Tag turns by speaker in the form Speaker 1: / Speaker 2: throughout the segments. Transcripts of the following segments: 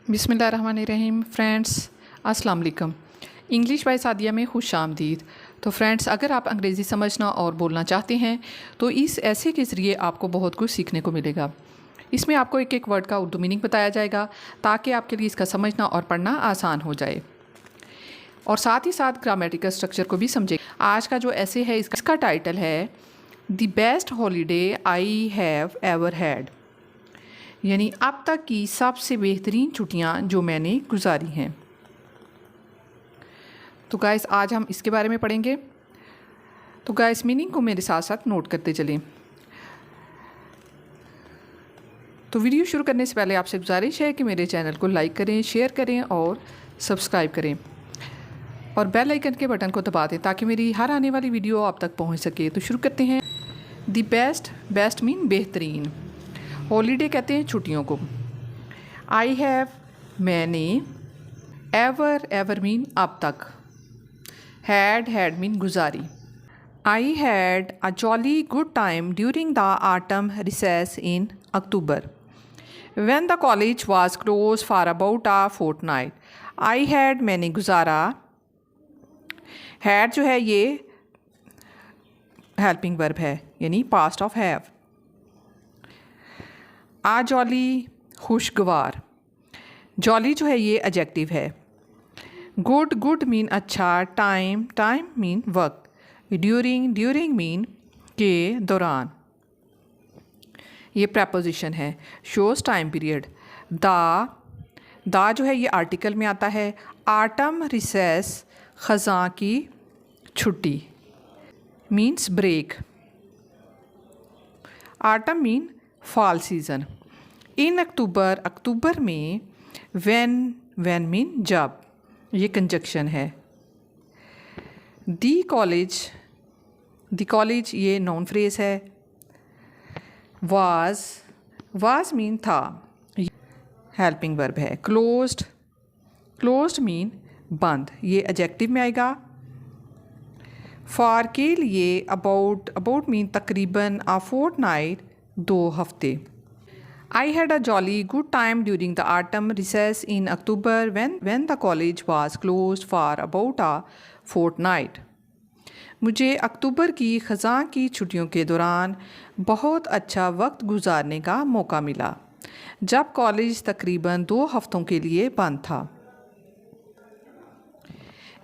Speaker 1: बिस्मिल्लाहिर्रहमानिर्रहीम। फ्रेंड्स अस्सलाम वालेकुम। इंग्लिश बाय सादिया में खुश आमदीद। तो फ्रेंड्स, अगर आप अंग्रेज़ी समझना और बोलना चाहते हैं तो इस ऐसे के ज़रिए आपको बहुत कुछ सीखने को मिलेगा। इसमें आपको एक एक वर्ड का उर्दू मीनिंग बताया जाएगा ताकि आपके लिए इसका समझना और पढ़ना आसान हो जाए, और साथ ही साथ ग्रामेटिकल स्ट्रक्चर को भी समझे। आज का जो ऐसे है इसका टाइटल है the best holiday I have ever had, यानी अब तक की सबसे बेहतरीन छुट्टियां जो मैंने गुजारी हैं। तो गाइस, आज हम इसके बारे में पढ़ेंगे। तो गाइस, मीनिंग को मेरे साथ साथ नोट करते चलें। तो वीडियो शुरू करने से पहले आपसे गुजारिश है कि मेरे चैनल को लाइक करें, शेयर करें और सब्सक्राइब करें, और बेल आइकन के बटन को दबा दें ताकि मेरी हर आने वाली वीडियो आप तक पहुंच सके। तो शुरू करते हैं। दी बेस्ट मीन बेहतरीन, हॉलीडे कहते हैं छुट्टियों को। आई हैव मैंने, एवर मीन अब तक, हैड मीन गुजारी। I had a jolly good time during the autumn recess in October when the college was close for about a fortnight. I had मैंने गुजारा, हैड जो है ये हेल्पिंग वर्ब है, यानी past of have. A jolly खुशगवार, jolly जो है ये एडजेक्टिव है। गुड मीन अच्छा, टाइम मीन वक्त, ड्यूरिंग मीन के दौरान, ये प्रपोजिशन है। Shows time period. दा जो है ये आर्टिकल में आता है। ऑटम रिसेस ख़ज़ां की छुट्टी, means break. Autumn mean fall season. In October में। व्हेन मीन जब, ये कंजक्शन है। दी कॉलेज ये नाउन फ्रेज है। वाज मीन था, हेल्पिंग वर्ब है। क्लोज्ड मीन बंद, ये एडजेक्टिव में आएगा। फॉर के लिए अबाउट मीन तकरीबन, अ फोर्टनाइट 2 हफ्ते। I had a jolly good time during the autumn recess in October when the college was closed for about a fortnight. मुझे अक्टूबर की ख़ज़ां की छुट्टियों के दौरान बहुत अच्छा वक्त गुजारने का मौका मिला जब कॉलेज तकरीबन 2 हफ्तों के लिए बंद था।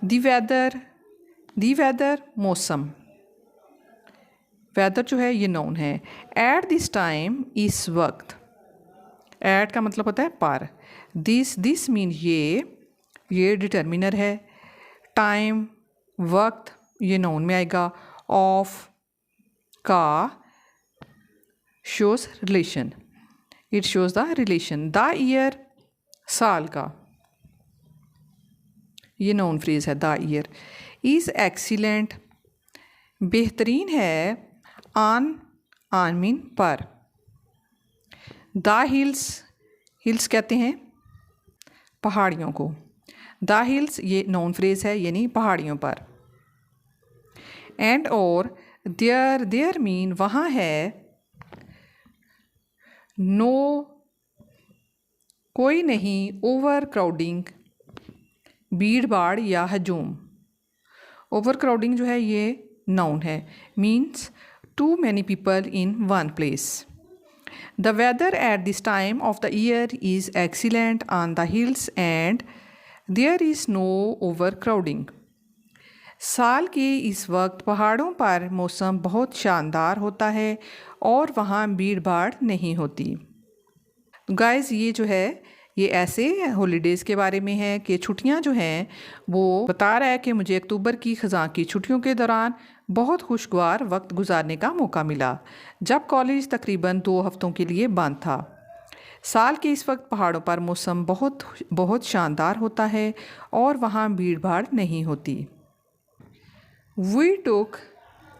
Speaker 1: दी वेदर मौसम। वेदर जो है ये नाउन है। एट दिस टाइम, इस वक्त। एट का मतलब होता है पर। दिस मीन ये डिटर्मिनर है। टाइम वक्त ये नाउन में आएगा। ऑफ का shows relation, it shows the relation. The year साल का, ये नाउन फ्रेज है द ईयर। इज़ एक्सीलेंट बेहतरीन है। ऑन मीन पर। द हिल्स कहते हैं पहाड़ियों को। द हिल्स ये नाउन फ्रेज है, यानी पहाड़ियों पर। एंड और देयर मीन वहाँ है। नो कोई नहीं। ओवर क्राउडिंग भीड़ भाड़ या हजूम। ओवर क्राउडिंग जो है ये नाउन है, means to many people in one place. The weather at this time of the year is excellent on the hills and there is no overcrowding. साल के इस वक्त पहाड़ों पर मौसम बहुत शानदार होता है और वहाँ भीड़ भाड़ नहीं होती। गाइस, ये जो है ये ऐसे हॉलीडेज़ के बारे में है कि छुट्टियाँ जो हैं वो बता रहा है कि मुझे अक्टूबर की ख़ज़ां की छुट्टियों के दौरान बहुत खुशगवार वक्त गुजारने का मौका मिला जब कॉलेज तकरीबन 2 हफ्तों के लिए बंद था। साल के इस वक्त पहाड़ों पर मौसम बहुत शानदार होता है और वहाँ भीड़ भाड़ नहीं होती। वी टुक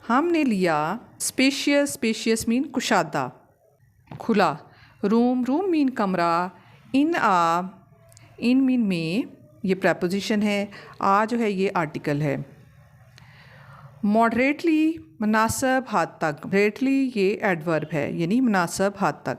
Speaker 1: हमने लिया। स्पेशियस मीन कुशादा, खुला। रूम मीन कमरा। इन मीन में, ये प्रपोजिशन है। आ जो है ये आर्टिकल है। मॉडरेटली मुनासिब हद तक, मॉडरेटली ये एडवर्ब है, यानी मुनासिब हद तक।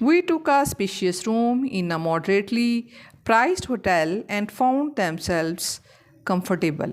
Speaker 1: We took a spacious room in a moderately priced hotel and found themselves comfortable.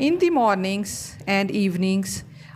Speaker 1: In the mornings and evenings،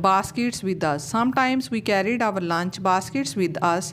Speaker 1: baskets with us. Sometimes we carried our lunch baskets with us.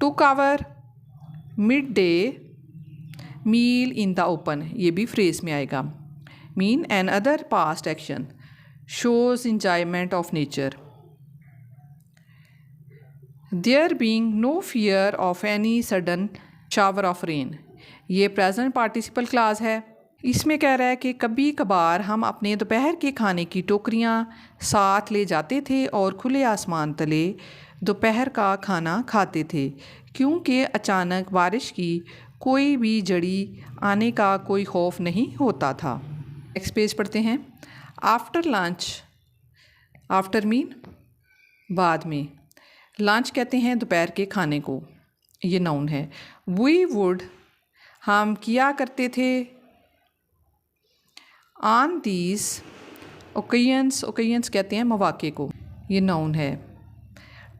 Speaker 1: took our mid day meal in the open, ये भी phrase में आएगा. Mean another past action shows enjoyment of nature. There being no fear of any sudden shower of rain, ये present participle class है. इसमें कह रहा है कि कभी कभार हम अपने दोपहर के खाने की टोकरियाँ साथ ले जाते थे और खुले आसमान तले दोपहर का खाना खाते थे, क्योंकि अचानक बारिश की कोई भी जड़ी आने का कोई खौफ नहीं होता था. नेक्स्ट पेज पढ़ते हैं. आफ्टर लंच, आफ्टर मीन बाद में, लंच कहते हैं दोपहर के खाने को, ये नाउन है. वी वुड, हम किया करते थे. ऑन दीज ओकेजन्स, ओकेजन्स कहते हैं मौके को, ये नाउन है.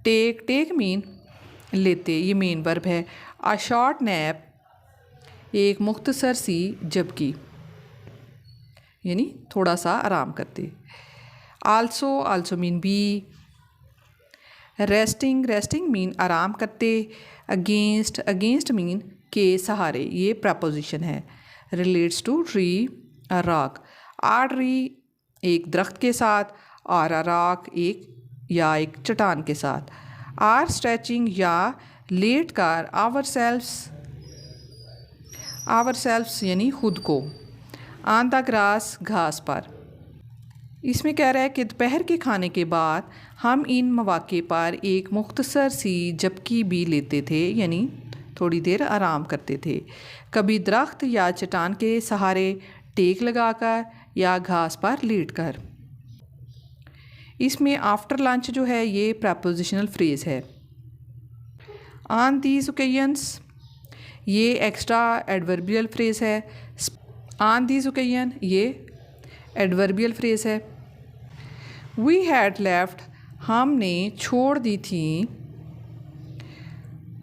Speaker 1: टेक, टेक मीन लेते, ये मेन वर्ब है. अ शॉर्ट नैप, एक मुख्तसर सी झपकी, यानी थोड़ा सा आराम करते. आल्सो, आल्सो मीन बी. रेस्टिंग, रेस्टिंग मीन आराम करते. अगेंस्ट, अगेंस्ट मीन के सहारे, ये प्रपोजिशन है. Relates to tree, a rock. A tree एक दरख्त के साथ, और अ रॉक एक या एक चट्टान के साथ. आर स्ट्रेचिंग या लेट कर. आवर सेल्फ्स, आवर सेल्फ्स यानी खुद को. ऑन द ग्रास, घास पर. इसमें कह रहा है कि दोपहर के खाने के बाद हम इन मौके पर एक मुख्तसर सी झपकी भी लेते थे, यानी थोड़ी देर आराम करते थे, कभी दरख्त या चट्टान के सहारे टेक लगाकर या घास पर लेट कर. इसमें आफ्टर लंच जो है ये प्रपोजिशनल फ्रेज है. ऑन दीज ओकेजन्स, ये एक्स्ट्रा एडवर्बियल फ्रेज है. ऑन दीज ओकेजन, ये एडवर्बियल फ्रेज है. वी हैड लेफ्ट, हमने छोड़ दी थी.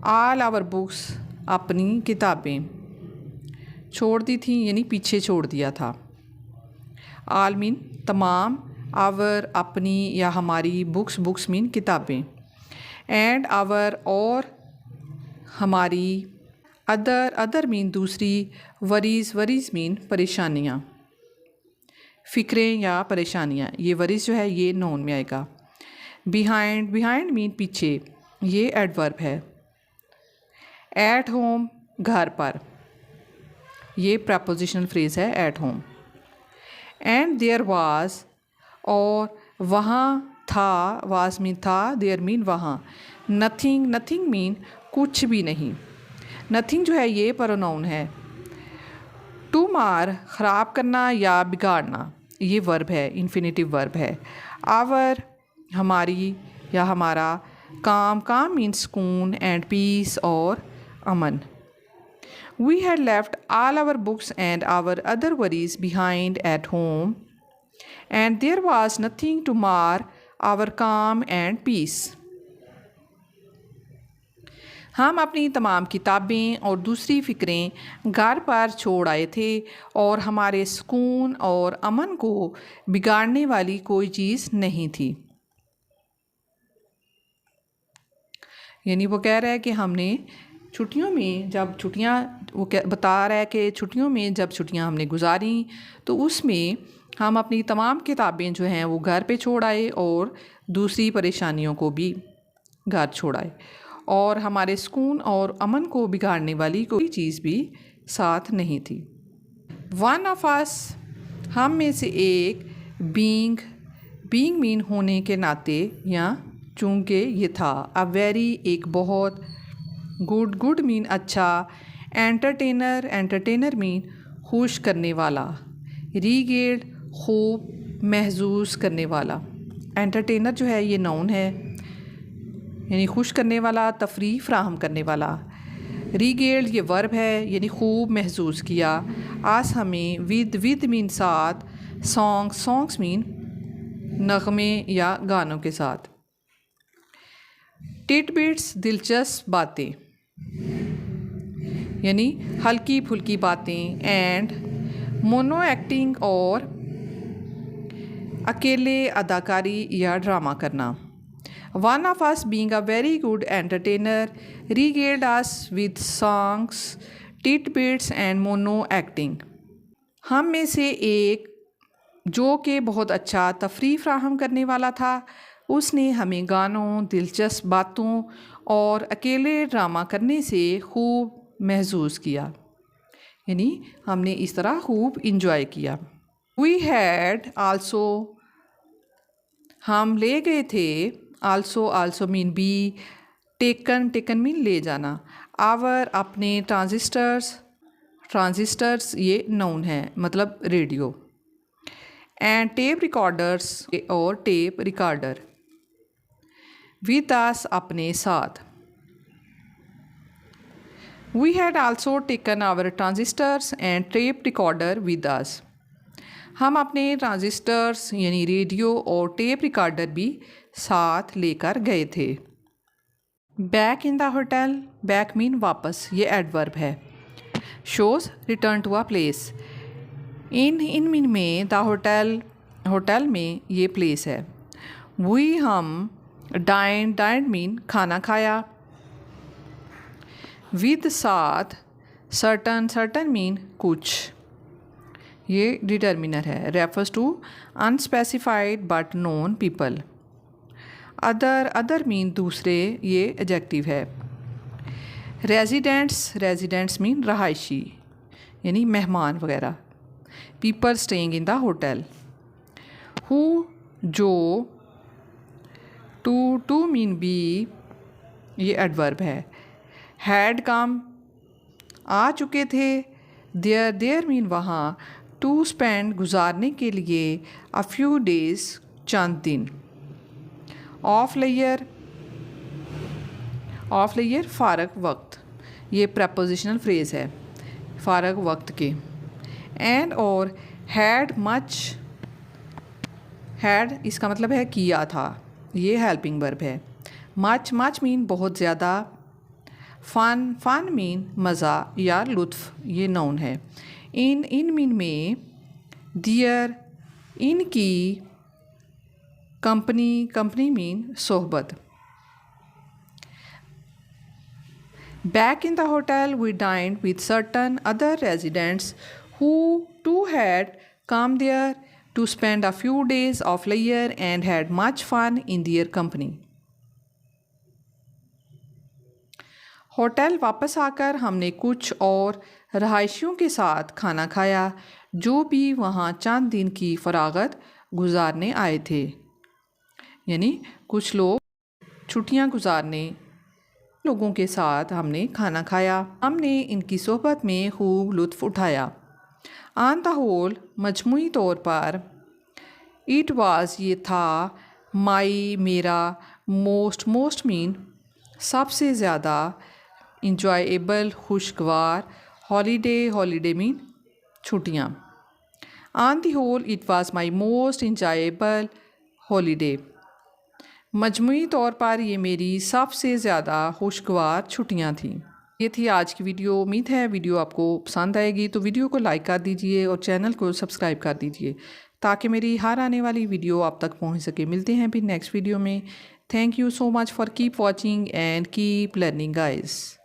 Speaker 1: ऑल आवर बुक्स, अपनी किताबें. छोड़ दी थी यानी पीछे छोड़ दिया था. ऑल मीन तमाम. आवर अपनी या हमारी. बुक्स, बुक्स मीन किताबें. एंड आवर और हमारी. अदर, अदर मीन दूसरी. वरीज़, वरीज़ मीन परेशानियाँ, फ़िक्रें या परेशानियाँ. ये वरीज़ जो है ये नोन में आएगा. बिहाइंड, बिहाइंड मीन पीछे, ये एडवर्ब है. एट होम, घर पर, ये प्रपोजिशनल फ्रेज है at home. And there was, और वहाँ था. वाज मीन था, देयर मीन वहाँ. नथिंग, नथिंग मीन कुछ भी नहीं. नथिंग जो है ये प्रोनाउन है. टू मार, ख़राब करना या बिगाड़ना, ये वर्ब है, इन्फिनेटिव वर्ब है. आवर, हमारी या हमारा. काम, काम मीन सुकून. एंड पीस और अमन. We had left all our books and our other worries behind at home, and there was nothing to mar our calm and peace. हम अपनी तमाम किताबें और दूसरी फ़िक्रें घर पर छोड़ आए थे और हमारे सुकून और अमन को बिगाड़ने वाली कोई चीज़ नहीं थी. यानी वो कह रहा है कि हमने छुट्टियों में जब छुट्टियां, वो बता रहा है कि छुट्टियों में जब छुट्टियां हमने गुजारी तो उसमें हम अपनी तमाम किताबें जो हैं वो घर पे छोड़ आए और दूसरी परेशानियों को भी घर छोड़ आए, और हमारे सुकून और अमन को बिगाड़ने वाली कोई चीज़ भी साथ नहीं थी. वन ऑफ अस, हम में से एक. बीइंग, बीइंग मीन होने के नाते या चूँकि ये था. अ वेरी, एक बहुत. गुड, गुड मीन अच्छा. एंटरटेनर, एंटरटेनर मीन खुश करने वाला. रीगेल्ड, खूब महसूस करने वाला. एंटरटेनर जो है ये नाउन है, यानी खुश करने वाला, तफरीह फ़राहम करने वाला. रीगेल्ड ये वर्ब है, यानी खूब महसूस किया. आस हमें. विद, विद मीन साथ. सॉन्ग, सॉन्ग्स मीन नगमे या गानों के साथ. टिटबिट्स, दिलचस्प बातें, यानी हल्की फुल्की बातें. एंड मोनो एक्टिंग, और अकेले अदाकारी या ड्रामा करना. One of us, being a very good entertainer, regaled us with songs, tidbits and mono acting. हम में से एक जो कि बहुत अच्छा तफरीह फ्राहम करने वाला था, उसने हमें गानों, दिलचस्प बातों और अकेले ड्रामा करने से खूब महसूस किया, यानी हमने इस तरह खूब इंजॉय किया. We had also, हम ले गए थे. also मीन बी. टेकन मीन ले जाना. आवर अपने ट्रांजिस्टर्स ये नाउन है, मतलब रेडियो. एंड टेप रिकॉर्डर्स और टेप रिकॉर्डर. विद अस अपने साथ. We had also taken our transistors and tape recorder with us. हम अपने ट्रांजिस्टर्स यानी रेडियो और टेप रिकॉर्डर भी साथ लेकर गए थे. Back in the hotel. Back mean वापस, ये एडवर्ब है. Shows return to a place. In mean में द होटल में ये प्लेस है. वी हम डाइंड मीन खाना खाया. विद साथ. सर्टन मीन कुछ, ये डिटर्मिनर है. Refers to unspecified but known people. Other mean दूसरे, ये एडजेक्टिव है. रेजिडेंट्स मीन रहायशी, यानी मेहमान वगैरह. People staying in the hotel. Who जो. टू मीन बी, ये एडवर्ब है. हैड कम, आ चुके थे. देयर मीन वहाँ. टू स्पेंड, गुजारने के लिए. अ फ्यू डेज, चंद दिन. ऑफ लेयर फ़ारग वक्त, ये प्रपोजिशनल फ्रेज़ है, फ़ारग वक्त के. एंड और हैड मच. हैड इसका मतलब है किया था, ये हेल्पिंग वर्ब है. मच मीन बहुत ज़्यादा. फन मीन मज़ा या लुत्फ़, ये नाउन है. इन मीन में. दियर, इनकी. कंपनी मीन सोहबत. Back in the hotel we dined with certain other residents who too had come there to spend a few days of leisure and had much fun in their company. Hotel वापस आकर हमने कुछ और रहायशियों के साथ खाना खाया जो भी वहाँ चंद दिन की फरागत गुजारने आए थे, यानी कुछ लोग छुट्टियाँ गुजारने लोगों के साथ हमने खाना खाया. हमने इनकी सोहबत में खूब लुत्फ़ उठाया. ऑन द होल, मजमूई तौर पर. इट वाज, ये था. माई, मेरा. मोस्ट मीन सबसे ज़्यादा. इंजॉयबल, खुशगवार. हॉलीडे मीन छुट्टियाँ. On the whole it was my most enjoyable holiday. मजमूई तौर पर ये मेरी सबसे ज़्यादा खुशगवार छुट्टियाँ थीं. ये थी आज की वीडियो. उम्मीद है वीडियो आपको पसंद आएगी, तो वीडियो को लाइक कर दीजिए और चैनल को सब्सक्राइब कर दीजिए ताकि मेरी हर आने वाली वीडियो आप तक पहुंच सके. मिलते हैं फिर नेक्स्ट वीडियो में. Thank you so much for keep watching and keep learning guys.